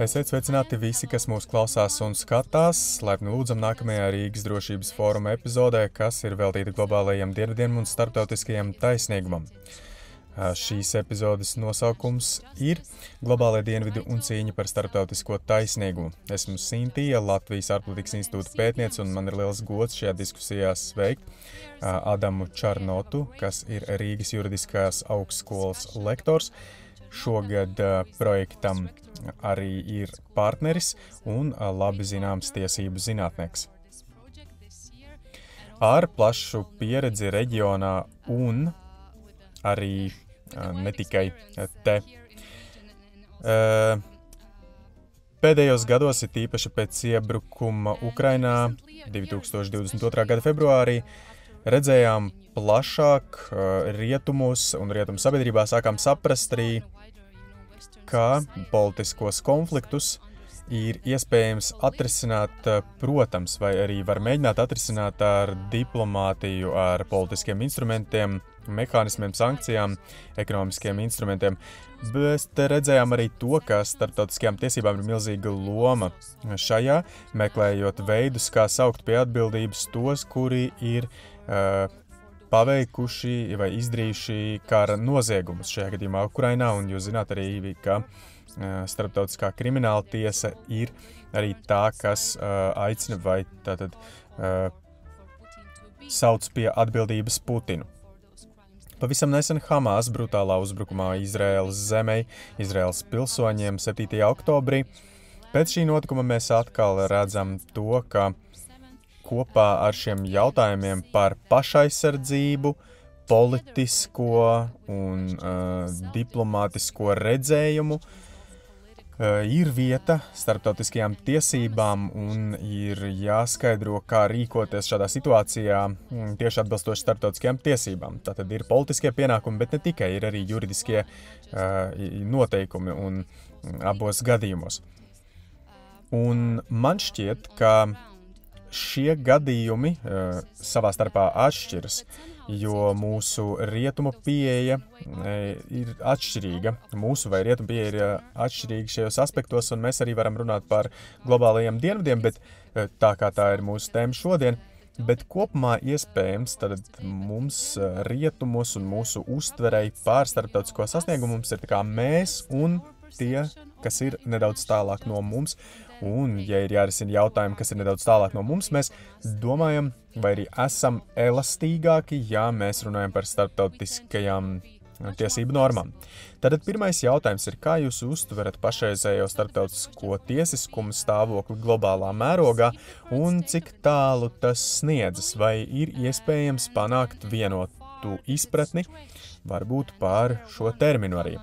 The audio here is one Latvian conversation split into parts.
Esiet sveicināti visi, kas mūs klausās un skatās. Laipni lūdzam nākamajā Rīgas drošības fóruma epizodē, kas ir veltīta globālajiem dienvidiem un starptautiskajam taisnīgumam. Šīs epizodes nosaukums ir Globālajie dienvidi un cīņa par starptautisko taisnīgumu. Esmu Sintija, Latvijas ārpolitikas institūta pētniece, un man ir liels gods šajā diskusijā sveikt Adamu Čarnotu, kas ir Rīgas juridiskās augstskolas lektors. Šogad projektam arī ir partneris un labi zināms tiesību zinātnieks. Ar plašu pieredzi reģionā un arī ne tikai te. Pēdējos gados, ir tīpaši pēc iebrukuma Ukrainā 2022. gada februārī, redzējām plašāk rietumos un rietumu sabiedrībā sākām saprast arī, ka politiskos konfliktus ir iespējams atrisināt, protams, vai arī var mēģināt atrisināt ar diplomātiju, ar politiskiem instrumentiem, mehānismiem, sankcijām, ekonomiskiem instrumentiem. Bet redzējām arī to, ka starptautiskajām tiesībām ir milzīga loma šajā, meklējot veidus, kā saukt pie atbildības tos, kuri ir paveikuši vai izdarījuši kara noziegumus šajā gadījumā Ukrainā, un jūs zināt arī, ka starptautiskā krimināla tiesa ir arī tā, kas aicina vai tātad sauc pie atbildības Putinu. Pavisam nesen Hamas brutālā uzbrukumā Izraēlas zemei, Izraēlas pilsoņiem 7. oktobrī. Pēc šī notikuma mēs atkal redzam to, ka kopā ar šiem jautājumiem par pašaizsardzību, politisko un diplomātisko redzējumu ir vieta starptautiskajām tiesībām un ir jāskaidro, kā rīkoties šādā situācijā tieši atbilstoši starptautiskajām tiesībām. Tātad ir politiskie pienākumi, bet ne tikai, ir arī juridiskie noteikumi un abos gadījumos. Un man šķiet, ka šie gadījumi savā starpā atšķiras, jo mūsu rietumu pieeja ir atšķirīga. Mūsu vai rietumu pieeja ir atšķirīga šajos aspektos, un mēs arī varam runāt par globālajiem dienvidiem, bet tā kā tā ir mūsu tēma šodien, bet kopumā iespējams tad mums rietumos un mūsu uztverei pār starptautisko sasniegumu mums ir tā kā mēs un tie, kas ir nedaudz tālāk no mums. Un, ja ir jārisina jautājumi, kas ir nedaudz tālāk no mums, mēs domājam vai arī esam elastīgāki, ja mēs runājam par starptautiskajām tiesību normām. Tātad pirmais jautājums ir, kā jūs uztverat pašreizējo starptautisko tiesiskumu stāvokli globālā mērogā un cik tālu tas sniedzas, vai ir iespējams panākt vienotu izpratni, varbūt pār šo terminu arī.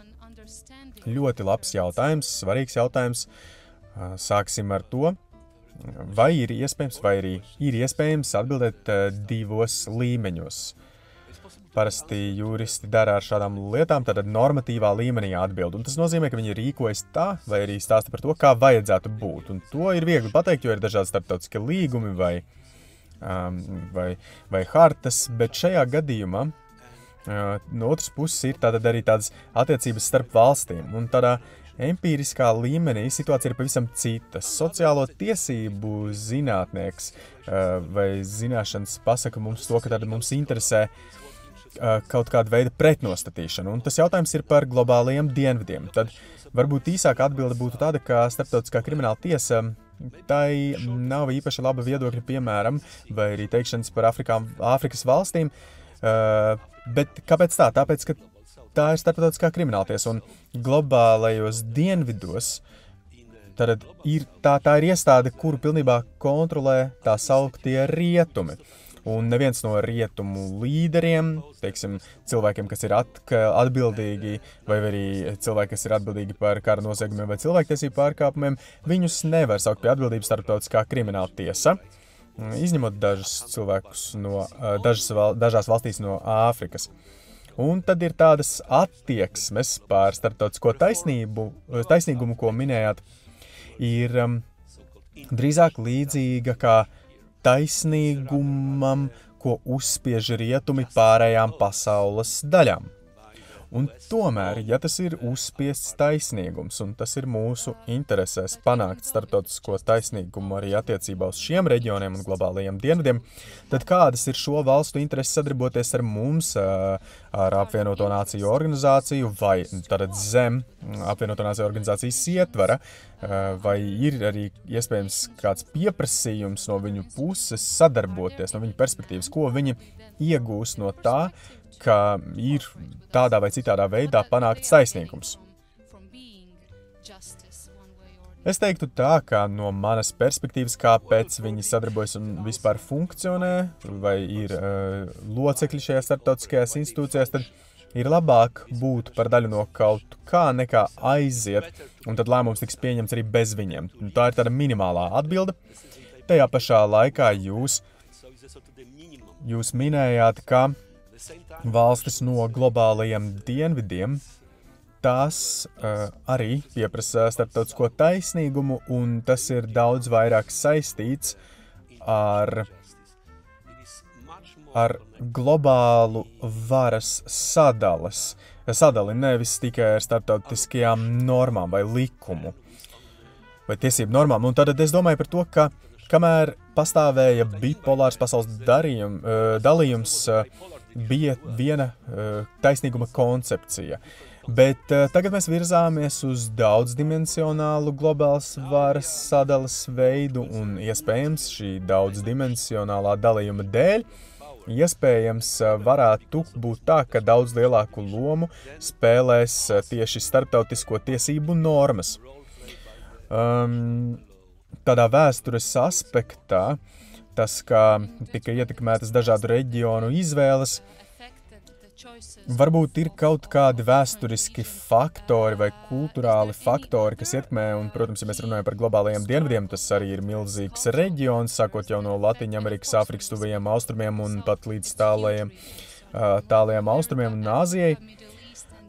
Ļoti labs jautājums, svarīgs jautājums. Sāksim ar to, vai ir iespējams atbildēt divos līmeņos. Parasti juristi dara ar šādām lietām, tad normatīvā līmenī atbild, un tas nozīmē, ka viņi rīkojas tā, vai arī stāsta par to, kā vajadzētu būt. Un to ir viegli pateikt, jo ir dažādi starptautiskie līgumi vai hartas, bet šajā gadījumā no otras puses ir tātad arī tādas attiecības starp valstīm, un tādā empīriskā līmenī situācija ir pavisam cita. Sociālo tiesību zinātnieks vai zināšanas pasaka mums to, ka tad mums interesē kaut kāda veida pretnostatīšana, un tas jautājums ir par globālajiem dienvidiem. Tad varbūt īsāka atbilde būtu tāda, ka starptautiskā krimināla tiesa tai nav īpaši laba viedokļa, piemēram, vai arī teikšanas par Āfrikas valstīm, bet kāpēc tā? Tāpēc, ka tā ir starptautiskā krimināltiesa, un globālajos dienvidos tad tā ir iestāde, kuru pilnībā kontrolē tā sauktie rietumi. Un neviens no rietumu līderiem, teiksim, cilvēkiem, kas ir atbildīgi, vai arī cilvēki, kas ir atbildīgi par kara noziegumiem vai cilvēktiesību pārkāpumiem, viņus nevar saukt pie atbildības starptautiskā krimināltiesa, izņemot dažus cilvēkus no dažās valstīs no Āfrikas. Un tad ir tādas attieksmes pār starptautisko taisnīgumu, ko minējāt, ir drīzāk līdzīga kā taisnīgumam, ko uzspiež rietumi pārējām pasaules daļām. Un tomēr, ja tas ir uzspiests taisnīgums, un tas ir mūsu interesēs panākt starptautisko taisnīgumu arī attiecībā uz šiem reģioniem un globālajiem dienvidiem, tad kādas ir šo valstu intereses sadarboties ar mums, ar apvienoto nāciju organizāciju vai tātad zem apvienoto nāciju organizācijas ietvara, vai ir arī iespējams kāds pieprasījums no viņu puses sadarboties, no viņu perspektīvas, ko viņi iegūs no tā, ka ir tādā vai citādā veidā panākts taisnīgums. Es teiktu tā, ka no manas perspektīvas, kāpēc viņi sadarbojas un vispār funkcionē, vai ir locekļi šajās starptautiskajās institūcijās, tad ir labāk būt par daļu no kaut kā nekā aiziet, un tad lēmums tiks pieņemts arī bez viņiem. Tā ir tāda minimālā atbilde. Tajā pašā laikā jūs minējāt, ka valstis no globālajiem dienvidiem, tās arī pieprasa starptautisko taisnīgumu, un tas ir daudz vairāk saistīts ar globālu varas sadali, nevis tikai ar starptautiskajām normām vai likumu, vai tiesību normām. Un tad es domāju par to, ka kamēr pastāvēja bipolārs pasaules dalījums, bija viena taisnīguma koncepcija. Bet tagad mēs virzāmies uz daudzdimensionālu globālas varas sadalas veidu, un iespējams šī daudzdimensionālā dalījuma dēļ, iespējams varētu būt tā, ka daudz lielāku lomu spēlēs tieši starptautisko tiesību normas. Tādā vēstures aspektā, tas, kā tika ietekmētas dažādu reģionu izvēles, varbūt ir kaut kādi vēsturiski faktori vai kulturāli faktori, kas ietekmē, un, protams, ja mēs runājam par globālajiem dienvidiem, tas arī ir milzīgs reģions, sākot jau no Latviņamerikas, Āfrikas tuvajiem austrumiem un pat līdz tālajiem austrumiem un Āzijai.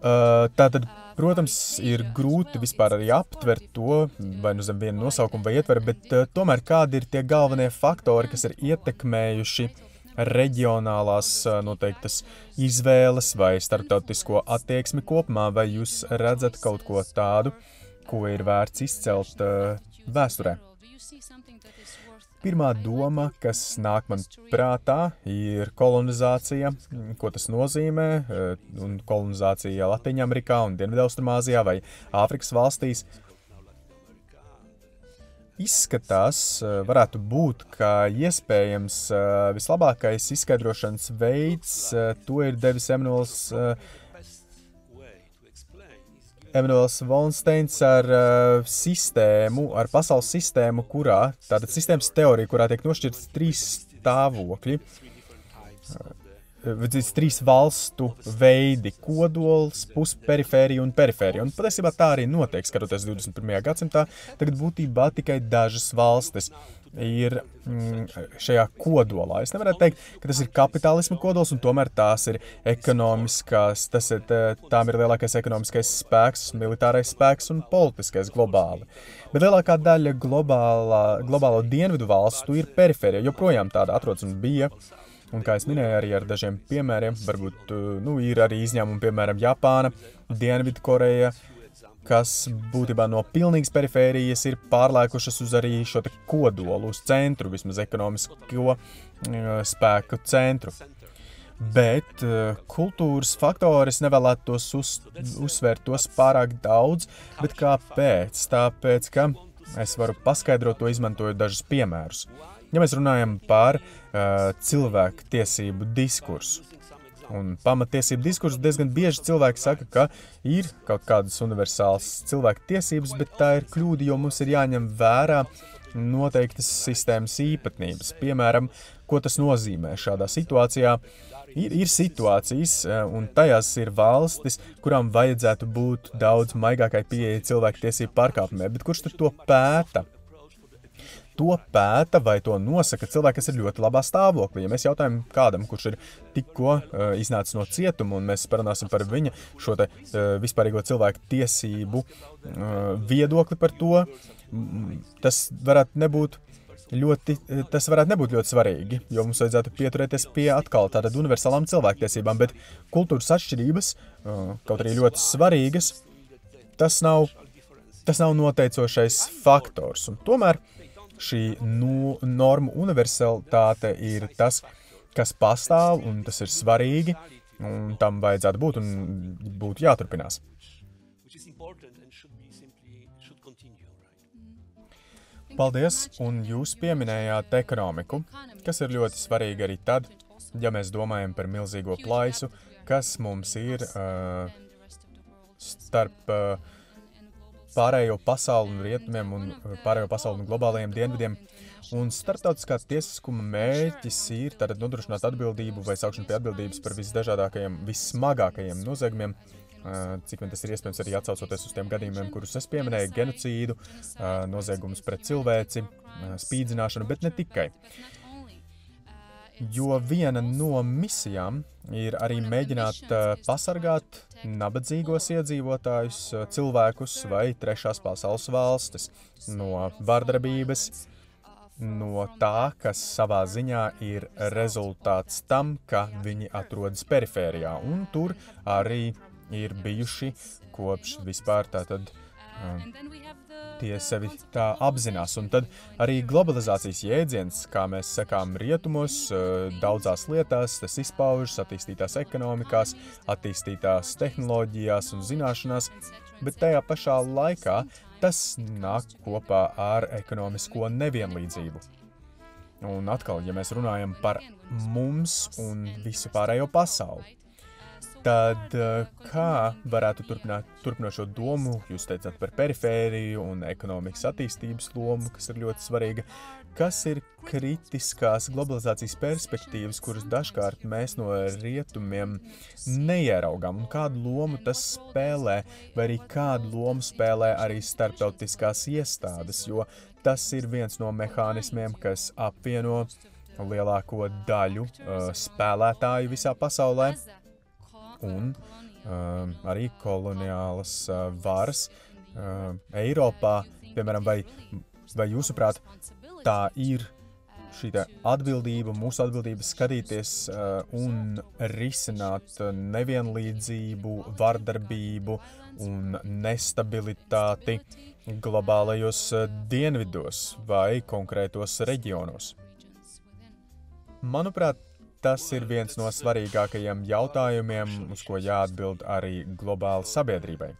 Tātad, protams, ir grūti vispār arī aptvert to, vai nu zem vienu nosaukumu vai ietveru, bet tomēr kādi ir tie galvenie faktori, kas ir ietekmējuši reģionālās noteiktas izvēles vai starptautisko attieksmi kopumā, vai jūs redzat kaut ko tādu, ko ir vērts izcelt vēsturē? Pirmā doma, kas nāk man prātā, ir kolonizācija, ko tas nozīmē, un kolonizācija Latviņamerikā un Dienvidaustrumāzijā vai Āfrikas valstīs. Izskatās, varētu būt, ka iespējams vislabākais izskaidrošanas veids to ir devis Emanuels Volnsteins ar pasaules sistēmu, kurā, tātad sistēmas teorija, kurā tiek nošķirts 3 stāvokļi, 3 valstu veidi - kodols, pusperifērija un perifērija. Un patiesībā tā arī notiek, skatoties 21. gadsimtā, tagad būtībā tikai dažas valstis ir šajā kodolā. Es nevarētu teikt, ka tas ir kapitālisma kodols, un tomēr tās ir ekonomiskās, tām ir lielākais ekonomiskais spēks, militārais spēks un politiskais globāli. Bet lielākā daļa globālo dienvidu valstu ir perifērija, joprojām tāda atrodas un bija. Un kā es minēju arī ar dažiem piemēriem, varbūt ir arī izņēmumi, piemēram, Japāna, Dienvidkoreja, kas būtībā no pilnīgas perifērijas ir pārlēkušas uz arī šo te kodolu, uz centru, vismaz ekonomisko spēku centru. Bet kultūras faktoris nevēlētos uzsvērt tos pārāk daudz, bet kāpēc? Tāpēc, ka es varu paskaidrot to, izmantojot dažus piemērus. Ja mēs runājam par cilvēku tiesību diskursu, un pamatiesību diskursu diezgan bieži cilvēki saka, ka ir kaut kādas universālas cilvēku tiesības, bet tā ir kļūda, jo mums ir jāņem vērā noteiktas sistēmas īpatnības. Piemēram, ko tas nozīmē šādā situācijā? Ir situācijas, un tajās ir valstis, kurām vajadzētu būt daudz maigākai pieeja cilvēku tiesību pārkāpumiem, bet kurš tad to pēta? To pēta vai to nosaka cilvēki, kas ir ļoti labā stāvoklī. Ja mēs jautājam kādam, kurš ir tikko iznācis no cietuma, un mēs parunāsim par viņa šo te vispārīgo cilvēku tiesību viedokli par to, tas varētu nebūt tas varētu nebūt ļoti svarīgi, jo mums vajadzētu pieturēties pie atkal tātad universālām cilvēktiesībām, bet kultūras atšķirības, kaut arī ļoti svarīgas, tas nav noteicošais faktors. Un tomēr šī normu universalitāte ir tas, kas pastāv, un tas ir svarīgi, un tam vajadzētu būt, un būtu jāturpinās. Paldies, un jūs pieminējāt ekonomiku, kas ir ļoti svarīgi arī tad, ja mēs domājam par milzīgo plaisu, kas mums ir starp pārējo pasauli un rietumiem un pārējo pasauli un globālajiem dienvidiem. Un starptautiskā tiesiskuma mērķis ir tātad nodrošināt atbildību vai saukšanu pie atbildības par visdažādākajiem, vissmagākajiem noziegumiem, cik vien tas ir iespējams arī atsaucoties uz tiem gadījumiem, kurus es pieminēju, genocīdu, noziegumus pret cilvēci, spīdzināšanu, bet ne tikai. Jo viena no misijām ir arī mēģināt pasargāt nabadzīgos iedzīvotājus, cilvēkus vai trešās pasaules valstis no vardarbības, no tā, kas savā ziņā ir rezultāts tam, ka viņi atrodas perifērijā. Un tur arī ir bijuši kopš vispār tātad tie sevi tā apzinās. Un tad arī globalizācijas jēdziens, kā mēs sekām rietumos, daudzās lietās, tas izpaužas attīstītās ekonomikās, attīstītās tehnoloģijās un zināšanās, bet tajā pašā laikā tas nāk kopā ar ekonomisko nevienlīdzību. Un atkal, ja mēs runājam par mums un visu pārējo pasauli, tad kā varētu turpināt šo domu, jūs teicāt par perifēriju un ekonomikas attīstības lomu, kas ir ļoti svarīga, kas ir kritiskās globalizācijas perspektīvas, kuras dažkārt mēs no rietumiem neieraugām, un kādu lomu tas spēlē, vai arī kādu lomu spēlē arī starptautiskās iestādes, jo tas ir viens no mehānismiem, kas apvieno lielāko daļu spēlētāju visā pasaulē, un arī koloniālas varas Eiropā, piemēram, vai jūsuprāt, tā ir šī atbildība, mūsu atbildība skatīties un risināt nevienlīdzību, vardarbību un nestabilitāti globālajos dienvidos vai konkrētos reģionos. Manuprāt, tas ir viens no svarīgākajiem jautājumiem, uz ko jāatbild arī globāli sabiedrībai.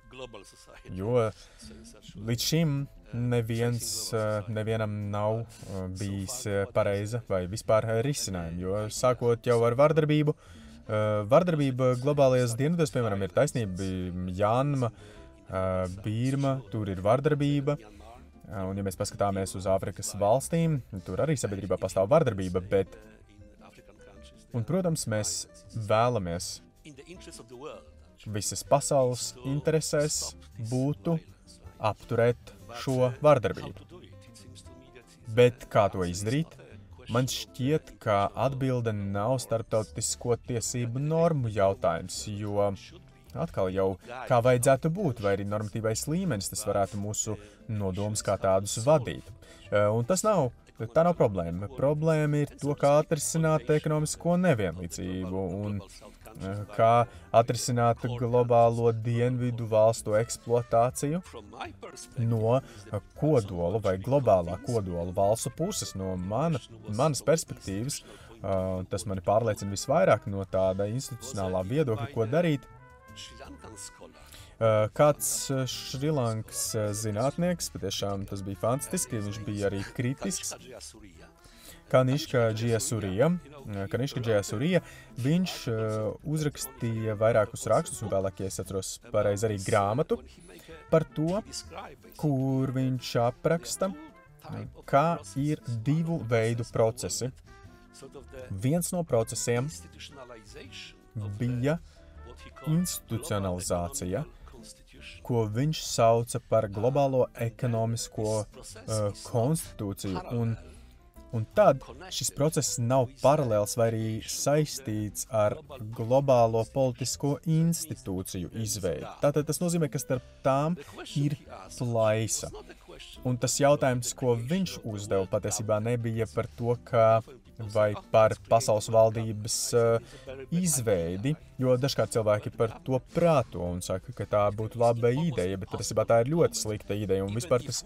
Jo līdz šim nevienam nav bijis pareiza vai vispār risinājumi, jo sākot jau ar vardarbību, vardarbība globālajos dienvidos, piemēram, ir taisnība, Janma, Birma, tur ir vardarbība, un ja mēs paskatāmies uz Āfrikas valstīm, tur arī sabiedrībā pastāv vardarbība, bet un, protams, mēs vēlamies visas pasaules interesēs būtu apturēt šo vardarbību. Bet kā to izdarīt? Man šķiet, ka atbilde nav starptautisko tiesību normu jautājums, jo atkal jau kā vajadzētu būt, vai arī normatīvais līmenis, tas varētu mūsu nodomus kā tādus vadīt. Un tā nav problēma. Problēma ir to, kā atrisināt ekonomisko nevienlīdzību un kā atrisināt globālo dienvidu valstu eksploatāciju no kodola vai globālā kodola valstu puses. No manas perspektīvas, tas mani pārliecina visvairāk no tāda institucionālā viedokļa, ko darīt. Kāds Šrilankas zinātnieks, patiešām tas bija fantastiski, viņš bija arī kritisks, Kanishka Jayasuriya, viņš uzrakstīja vairākus rakstus, un vēlāk, ja es atceros pareizi, arī grāmatu par to, kur viņš apraksta, kā ir divu veidu procesi. Viens no procesiem bija institucionalizācija, ko viņš sauca par globālo ekonomisko konstitūciju. Un tad šis process nav paralēls vai arī saistīts ar globālo politisko institūciju izveidi. Tātad tas nozīmē, ka starp tām ir plaisa. Un tas jautājums, ko viņš uzdeva, patiesībā nebija par to, ka vai par pasaules valdības izveidi, jo dažkārt cilvēki par to prāto un saka, ka tā būtu laba ideja, bet patiesībā tā ir ļoti slikta ideja un vispār tas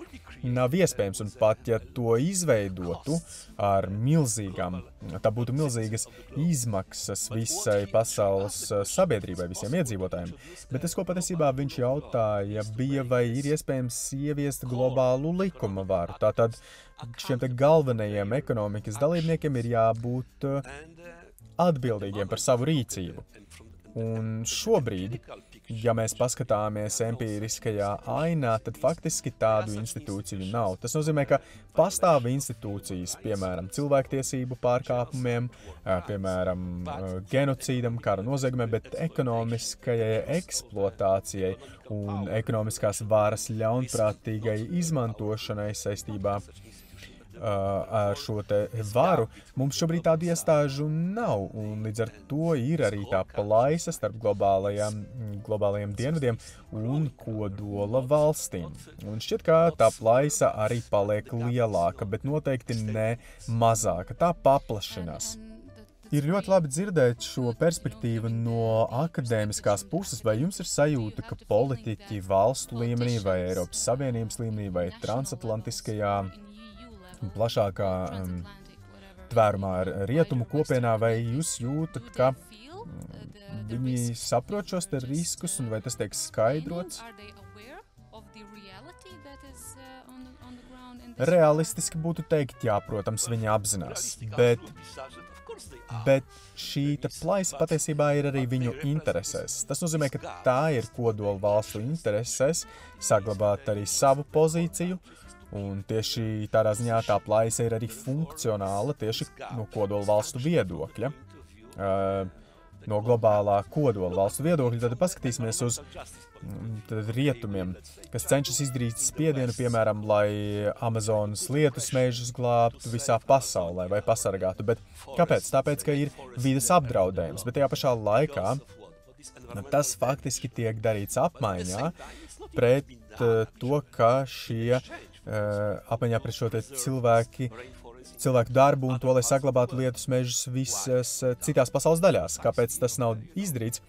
nav iespējams. Un pat, ja to izveidotu ar milzīgām, tā būtu milzīgas izmaksas visai pasaules sabiedrībai, visiem iedzīvotājiem. Bet tas, ko patiesībā viņš jautāja, bija, vai ir iespējams ieviest globālu likuma varu. Tātad šiem te galvenajiem ekonomikas dalībniekiem ir jābūt atbildīgiem par savu rīcību. Un šobrīd, ja mēs paskatāmies empīriskajā ainā, tad faktiski tādu institūciju nav. Tas nozīmē, ka pastāv institūcijas, piemēram, cilvēktiesību pārkāpumiem, piemēram, genocīdam, kara noziegumiem, bet ekonomiskajai eksploatācijai un ekonomiskās varas ļaunprātīgai izmantošanai saistībā ar šo te varu, mums šobrīd tādu iestāžu nav, un līdz ar to ir arī tā plaisa starp globālajiem dienvidiem un kodola valstīm. Un šķiet, ka tā plaisa arī paliek lielāka, bet noteikti ne mazāka, tā paplašinās. Ir ļoti labi dzirdēt šo perspektīvu no akadēmiskās puses, vai jums ir sajūta, ka politiķi valstu līmenī vai Eiropas Savienības līmenī vai transatlantiskajā plašākā tvērumā ar rietumu kopienā, vai jūs jūtat, ka viņi saprot šos te riskus un vai tas tiek skaidrots? Realistiski būtu teikt, jā, protams, viņi apzinās, bet šī plaisa patiesībā ir arī viņu interesēs. Tas nozīmē, ka tā ir kodola valstu interesēs saglabāt arī savu pozīciju, un tieši tādā ziņā tā plaisa ir arī funkcionāla tieši no kodola valstu viedokļa. No globālā kodola valstu viedokļa, tad paskatīsimies uz rietumiem, kas cenšas izdarīt spiedienu, piemēram, lai Amazonas lietus mežus glābtu visā pasaulē vai pasargātu. Bet kāpēc? Tāpēc, ka ir vides apdraudējums, bet tajā pašā laikā tas faktiski tiek darīts apmaiņā pret to, ka šie apmaiņā pret šo te cilvēku darbu un to, lai saglabātu lietus mežus visas citās pasaules daļās. Kāpēc tas nav izdarīts?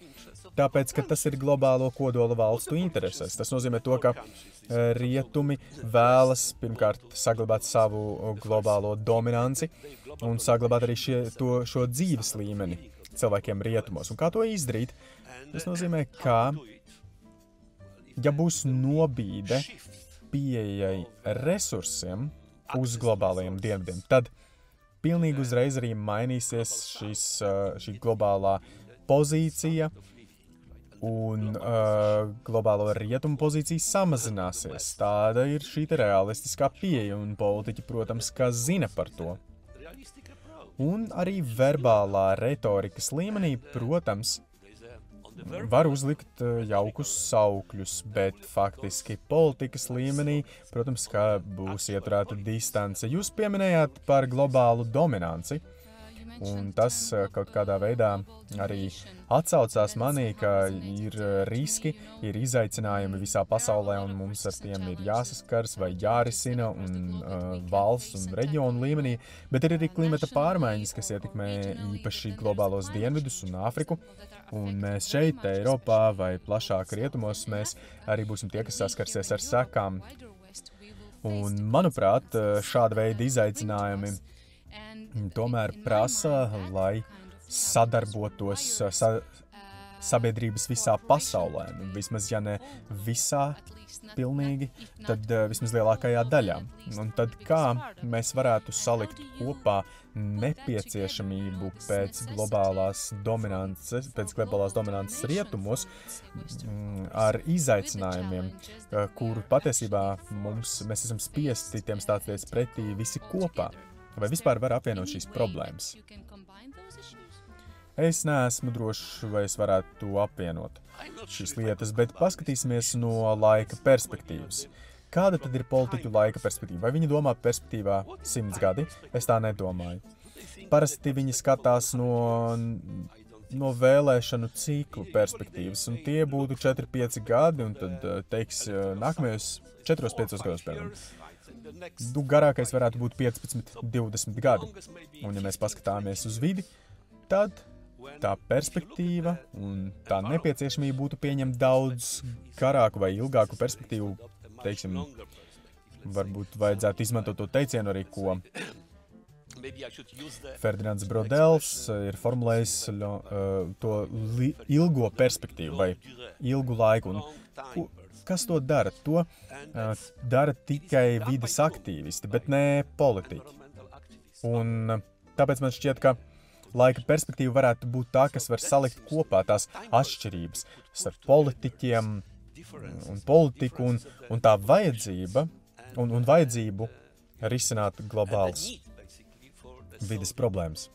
Tāpēc, ka tas ir globālo kodola valstu interesēs. Tas nozīmē to, ka rietumi vēlas pirmkārt saglabāt savu globālo dominanci un saglabāt arī šo dzīves līmeni cilvēkiem rietumos. Un kā to izdarīt? Tas nozīmē, ka ja būs nobīde pieejai resursiem uz globālajiem dienvidiem, tad pilnīgi uzreiz arī mainīsies šī globālā pozīcija un globālo rietumu pozīcija samazināsies. Tāda ir šī realistiskā pieeja, un politiķi, protams, kā zina par to. Un arī verbālā retorikas līmenī, protams, var uzlikt jaukus saukļus, bet faktiski politikas līmenī, protams, ka būs ieturēta distance. Jūs pieminējāt par globālu dominanci, un tas kaut kādā veidā arī atsaucās manī, ka ir riski, ir izaicinājumi visā pasaulē, un mums ar tiem ir jāsaskars vai jārisina un valsts un reģionu līmenī, bet ir arī klimata pārmaiņas, kas ietekmē īpaši globālos dienvidus un Āfriku, un mēs šeit, Eiropā vai plašāk rietumos, mēs arī būsim tie, kas saskarsies ar sekām. Un, manuprāt, šāda veida izaicinājumi tomēr prasa, lai sadarbotos sabiedrības visā pasaulē. Vismaz, ja ne visā pilnīgi, tad vismaz lielākajā daļā. Un tad kā mēs varētu salikt kopā nepieciešamību pēc globālās dominances rietumos ar izaicinājumiem, kuru patiesībā mēs esam spiesti tiem stāties pretī visi kopā. Vai vispār var apvienot šīs problēmas? Es neesmu drošs, vai es varētu to apvienot šīs lietas, bet paskatīsimies no laika perspektīvas. Kāda tad ir politiķu laika perspektīva? Vai viņi domā perspektīvā 100 gadi? Es tā nedomāju. Parasti viņi skatās no no vēlēšanu ciklu perspektīvas, un tie būtu 4-5 gadi, un tad, nākamajos 4-5 gados, piemēram. Garākais varētu būt 15-20 gadi. Un, ja mēs paskatāmies uz vidi, tad tā perspektīva un tā nepieciešamība būtu pieņemt daudz garāku vai ilgāku perspektīvu, teiksim, varbūt vajadzētu izmantot to teicienu arī, ko Ferdinands Brodels ir formulējis to ilgo perspektīvu vai ilgu laiku. Un, kas to dara? To dara tikai vides aktīvisti, bet ne politiķi. Un tāpēc man šķiet, ka laika perspektīva varētu būt tā, kas var salikt kopā tās atšķirības starp politiķiem un politiku un tā vajadzība un vajadzību risināt globālas vides problēmas.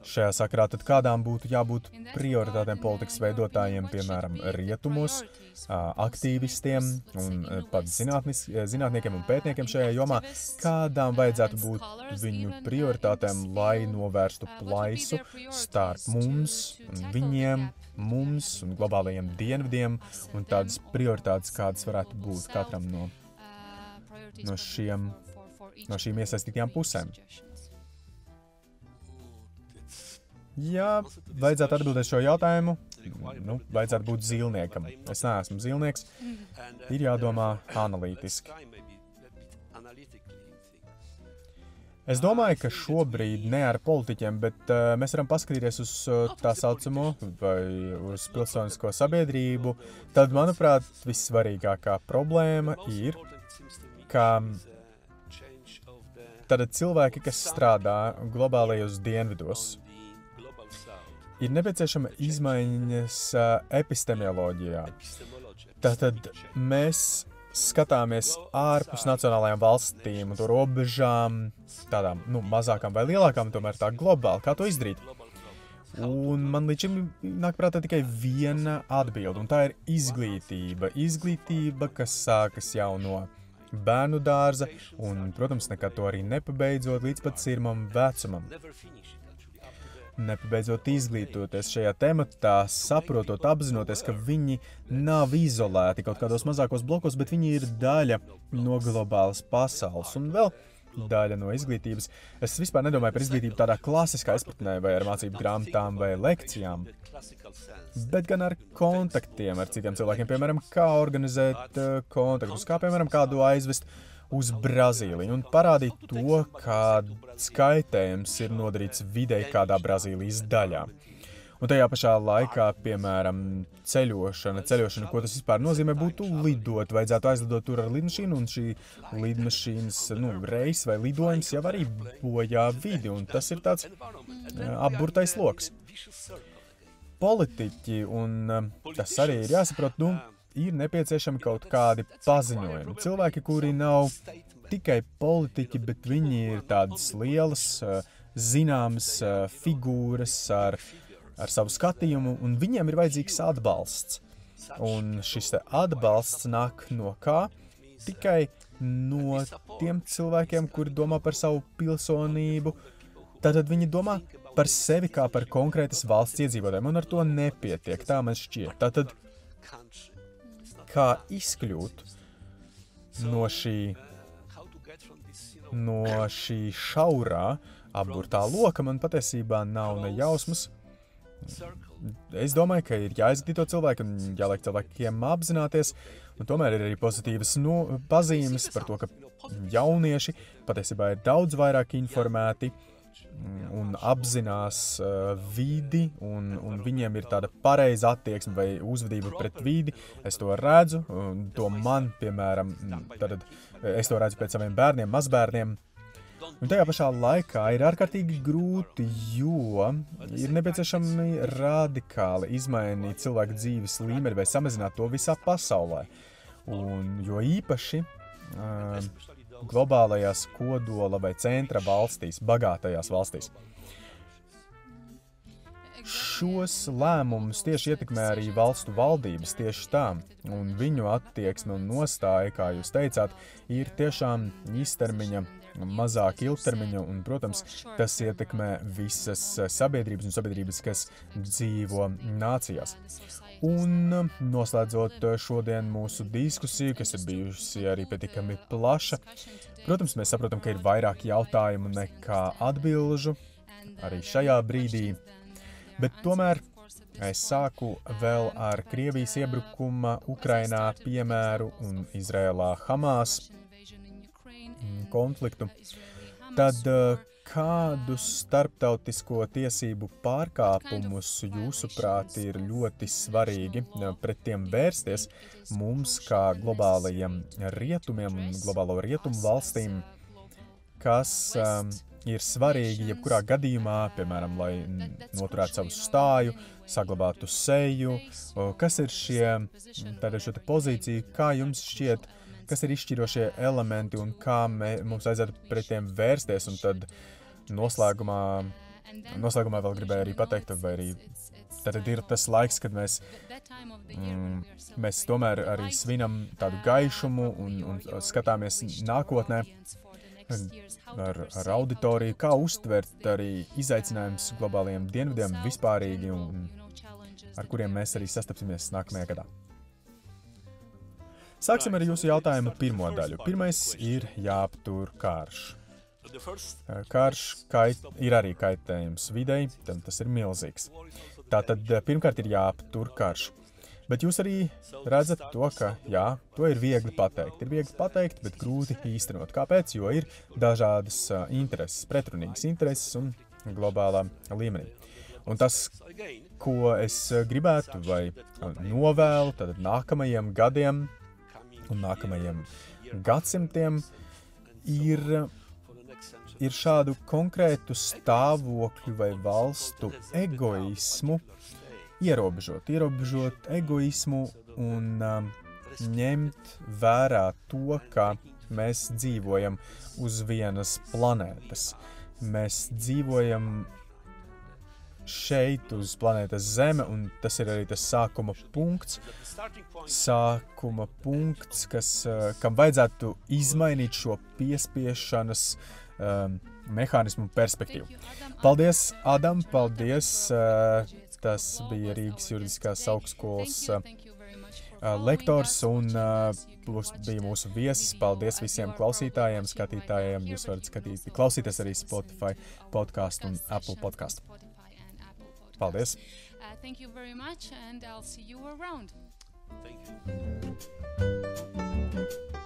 Šajā sakarā tad kādām būtu jābūt prioritātēm politikas veidotājiem, piemēram, rietumos, aktīvistiem un pat zinātniekiem un pētniekiem šajā jomā, kādām vajadzētu būt viņu prioritātēm, lai novērstu plaisu starp mums un viņiem, mums un globālajiem dienvidiem, un tādas prioritātes, kādas varētu būt katram no šīm iesaistītajām pusēm. Jā, vajadzētu atbildēt šo jautājumu. Vajadzētu būt zilniekam. Es neesmu zilnieks. Ir jādomā analītiski. Es domāju, ka šobrīd ne ar politiķiem, bet mēs varam paskatīties uz tā saucamo vai uz pilsonisko sabiedrību. Tad, manuprāt, vissvarīgākā problēma ir, ka tad cilvēki, kas strādā globālajos dienvidos, ir nepieciešama izmaiņas epistemioloģijā. Tātad mēs skatāmies ārpus nacionālajām valstīm un to robežām, tādām mazākām vai lielākām, tomēr tā globāli. Kā to izdarīt? Un man līdz šim nāk prātā tikai viena atbilde, un tā ir izglītība. Izglītība, kas sākas jau no bērnu dārza, un, protams, nekad to arī nepabeidzot līdz pat sirmam vecumam. Nepabeidzot izglītoties šajā tematā, saprotot, apzinoties, ka viņi nav izolēti kaut kādos mazākos blokos, bet viņi ir daļa no globālas pasaules un vēl daļa no izglītības. Es vispār nedomāju par izglītību tādā klasiskā izpratnē vai ar mācību grāmatām vai lekcijām, bet gan ar kontaktiem ar citiem cilvēkiem, piemēram, kā organizēt kontaktus, kā, piemēram, kādu aizvest uz Brazīliju un parādīt to, kāds kaitējums ir nodarīts videi kādā Brazīlijas daļā. Un tajā pašā laikā, piemēram, ceļošana, ko tas vispār nozīmē, būtu lidot. Vajadzētu aizlidot tur ar lidmašīnu, un šī lidmašīnas reis vai lidojums jau arī bojā vidi, un tas ir tāds apburtais loks. Politiķi, un tas arī ir jāsaprot, ir nepieciešami kaut kādi paziņojumi. Cilvēki, kuri nav tikai politiķi, bet viņi ir tādas lielas, zināmas figūras ar savu skatījumu, un viņiem ir vajadzīgs atbalsts. Un šis atbalsts nāk no kā? Tikai no tiem cilvēkiem, kuri domā par savu pilsonību. Tātad viņi domā par sevi kā par konkrētas valsts iedzīvotājiem, un ar to nepietiek, tā man šķiet. Tātad kā izkļūt no šī šaurā apburtā loka, man patiesībā nav ne jausmas. Es domāju, ka ir jāizglīto cilvēki un jāliek cilvēkiem apzināties, un tomēr ir arī pozitīvas pazīmes par to, ka jaunieši patiesībā ir daudz vairāk informēti un apzinās vidi, un viņiem ir tāda pareiza attieksme vai uzvedība pret vidi. Es to redzu, to man, piemēram, tad es to redzu pēc saviem bērniem, mazbērniem. Un tajā pašā laikā ir ārkārtīgi grūti, jo ir nepieciešami radikāli izmainīt cilvēku dzīves līmeni vai samazināt to visā pasaulē. Un jo īpaši globālajās kodola vai centra valstīs, bagātajās valstīs. Šos lēmumus tieši ietekmē arī valstu valdības tieši tā, un viņu attieksme un nostāja, kā jūs teicāt, ir tiešām īstermiņa mazāk ilgtermiņa, un, protams, tas ietekmē visas sabiedrības un sabiedrības, kas dzīvo nācijās. Un noslēdzot šodien mūsu diskusiju, kas ir bijusi arī pietiekami plaša, protams, mēs saprotam, ka ir vairāk jautājumu nekā atbilžu arī šajā brīdī, bet tomēr es sāku vēl ar Krievijas iebrukuma Ukrainā piemēru un Izrēlā Hamas konfliktu. Tad kādus starptautisko tiesību pārkāpumus jūsuprāt ir ļoti svarīgi pret tiem vērsties mums kā globālajiem rietumiem un globālo rietumu valstīm, kas ir svarīgi jebkurā gadījumā, piemēram, lai noturētu savu stāju, saglabātu seju, kas ir šo pozīciju, kā jums šķiet, kas ir izšķirošie elementi un kā mums vajadzētu pret tiem vērsties, un tad noslēgumā vēl gribēju arī pateikt, vai arī tad ir tas laiks, kad mēs tomēr arī svinam tādu gaišumu un skatāmies nākotnē ar auditoriju, kā uztvert arī izaicinājums globālajiem dienvidiem vispārīgi un ar kuriem mēs arī sastapsimies nākamajā gadā. Sāksim ar jūsu jautājumu pirmo daļu. Pirmais ir jāaptur karš. Karš ir arī kaitējums videi, tad tas ir milzīgs. Tātad pirmkārt ir jāaptur karš. Bet jūs arī redzat to, ka jā, to ir viegli pateikt. Ir viegli pateikt, bet grūti īstenot. Kāpēc? Jo ir dažādas intereses, pretrunīgas intereses un globālā līmenī. Un tas, ko es gribētu vai novēlu tad nākamajiem gadiem un nākamajiem gadsimtiem, ir šādu konkrētu stāvokļu vai valstu egoismu ierobežot egoismu un ņemt vērā to, ka mēs dzīvojam uz vienas planētas. Mēs dzīvojam šeit uz planētas Zeme, un tas ir arī tas sākuma punkts, kam vajadzētu izmainīt šo piespiešanas mehānismu perspektīvu. Paldies, Adam, paldies! Tas bija Rīgas juridiskās augstskolas lektors un bija mūsu viesis. Paldies visiem klausītājiem, skatītājiem. Jūs varat klausīties arī Spotify podcastu un Apple podcastu. Paldies! Thank you very much and I'll see you around. Thank you.